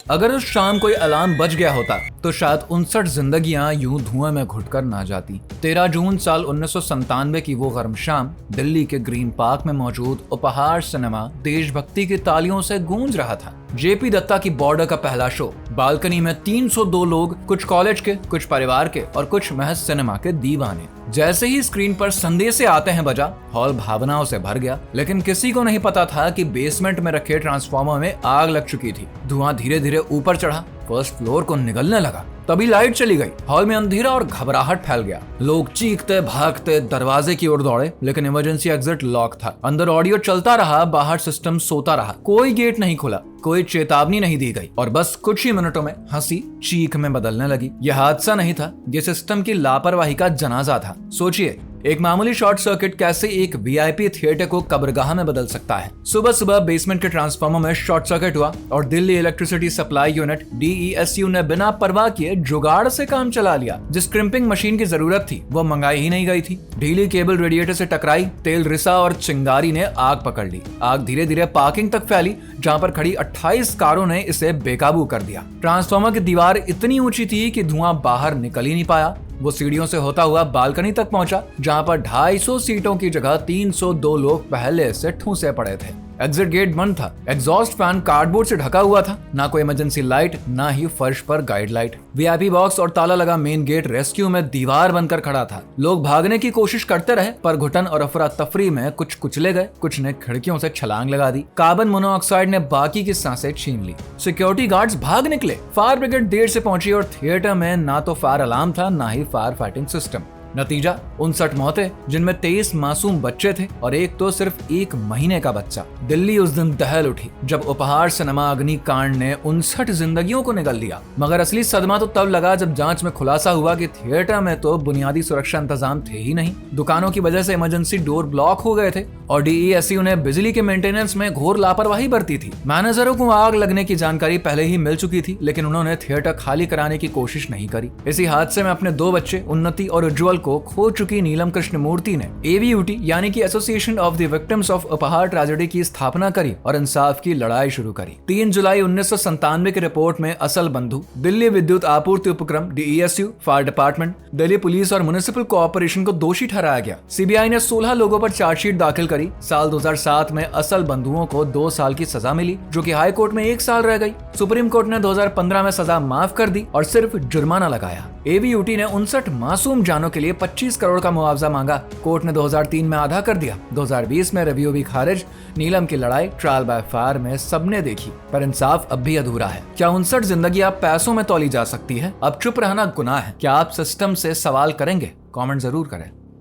अगर उस शाम कोई अलार्म बज गया होता तो शायद 59 जिंदगियां यूं धुएं में घुटकर ना जाती। 13 जून साल 1997 की वो गर्म शाम दिल्ली के ग्रीन पार्क में मौजूद उपहार सिनेमा देशभक्ति की तालियों से गूंज रहा था। जेपी दत्ता की बॉर्डर का पहला शो। बालकनी में 302 लोग, कुछ कॉलेज के, कुछ परिवार के और कुछ महज सिनेमा के दीवाने। जैसे ही स्क्रीन पर संदेशे आते हैं बजा, हॉल भावनाओं से भर गया। लेकिन किसी को नहीं पता था कि बेसमेंट में रखे ट्रांसफार्मर में आग लग चुकी थी। धुआं धीरे धीरे ऊपर चढ़ा, फर्स्ट फ्लोर को निगलने लगा। तभी लाइट चली गई। हॉल में अंधेरा और घबराहट फैल गया। लोग चीखते भागते दरवाजे की ओर दौड़े, लेकिन इमरजेंसी एग्जिट लॉक था। अंदर ऑडियो चलता रहा, बाहर सिस्टम सोता रहा। कोई गेट नहीं खुला, कोई चेतावनी नहीं दी गई और बस कुछ ही मिनटों में हंसी चीख में बदलने लगी। यह हादसा नहीं था, यह सिस्टम की लापरवाही का जनाजा था। सोचिए, एक मामूली शॉर्ट सर्किट कैसे एक वीआईपी थिएटर को कब्रगाह में बदल सकता है। सुबह सुबह बेसमेंट के ट्रांसफार्मर में शॉर्ट सर्किट हुआ और Delhi electricity supply unit DESU ने बिना परवाह किए जुगाड़ से काम चला लिया। जिस क्रिम्पिंग मशीन की जरूरत थी वो मंगाई ही नहीं गई थी। ढीली केबल रेडिएटर से टकराई, तेल रिसा और चिंगारी ने आग पकड़ ली। आग धीरे धीरे पार्किंग तक फैली, जहां पर खड़ी 28 कारों ने इसे बेकाबू कर दिया। ट्रांसफार्मर की दीवार इतनी ऊंची थी कि धुआं बाहर निकल ही नहीं पाया। वो सीढ़ियों से होता हुआ बालकनी तक पहुंचा, जहां पर 250 सीटों की जगह 302 लोग पहले से ठूंसे पड़े थे। एग्जिट गेट बंद था। एग्जॉस्ट फैन कार्डबोर्ड से ढका हुआ था। ना कोई इमरजेंसी लाइट, ना ही फर्श पर गाइड लाइट। वीआईपी बॉक्स और ताला लगा मेन गेट रेस्क्यू में दीवार बनकर खड़ा था। लोग भागने की कोशिश करते रहे, पर घुटन और अफरा तफरी में कुछ कुचले गए, कुछ ने खिड़कियों से छलांग लगा दी। कार्बन मोनोऑक्साइड ने बाकी की सांसें छीन ली। सिक्योरिटी गार्ड्स भाग निकले। फायर ब्रिगेड देर से पहुंची और थिएटर में ना तो फायर अलार्म था, ना ही फायर फाइटिंग सिस्टम। नतीजा 59 मौतें, जिनमें 23 मासूम बच्चे थे और एक तो सिर्फ 1 महीने का बच्चा। दिल्ली उस दिन दहल उठी जब उपहार सिनेमा अग्निकांड ने 59 जिंदगियों को निगल लिया। मगर असली सदमा तो तब लगा जब जांच में खुलासा हुआ कि थिएटर में तो बुनियादी सुरक्षा इंतजाम थे ही नहीं। दुकानों की वजह से इमरजेंसी डोर ब्लॉक हो गए थे और DESU ने बिजली के मेंटेनेंस में घोर लापरवाही बरती थी। मैनेजरों को आग लगने की जानकारी पहले ही मिल चुकी थी, लेकिन उन्होंने थिएटर खाली कराने की कोशिश नहीं करी। इसी हादसे में अपने 2 बच्चे उन्नति और उज्जवल को खो चुकी नीलम कृष्णमूर्ति ने AVUT यानी कि association of the victims of उपहार ट्रेजेडी की स्थापना करी और इंसाफ की लड़ाई शुरू करी। 3 जुलाई 1997 की रिपोर्ट में असल बंधु दिल्ली विद्युत आपूर्ति उपक्रम DESU, fire department, Delhi police और म्युनिसिपल कॉर्पोरेशन को दोषी ठहराया गया। CBI ने 16 लोगों पर चार्जशीट दाखिल करी। साल 2007 में असल बंधुओं को 2 साल की सजा मिली, जो कि हाई कोर्ट में 1 साल रह गई। सुप्रीम कोर्ट ने 2015 में सजा माफ कर दी और सिर्फ जुर्माना लगाया। AVUT ने 59 मासूम जानों के लिए 25 करोड़ का मुआवजा मांगा। कोर्ट ने 2003 में आधा कर दिया। 2020 में रिव्यू भी खारिज। नीलम की लड़ाई ट्रायल बाय फायर में सबने देखी, पर इंसाफ अब भी अधूरा है। क्या 59 जिंदगियां पैसों में तौली जा सकती है? अब चुप रहना गुनाह है। क्या आप सिस्टम से सवाल करेंगे? कमेंट जरूर करें।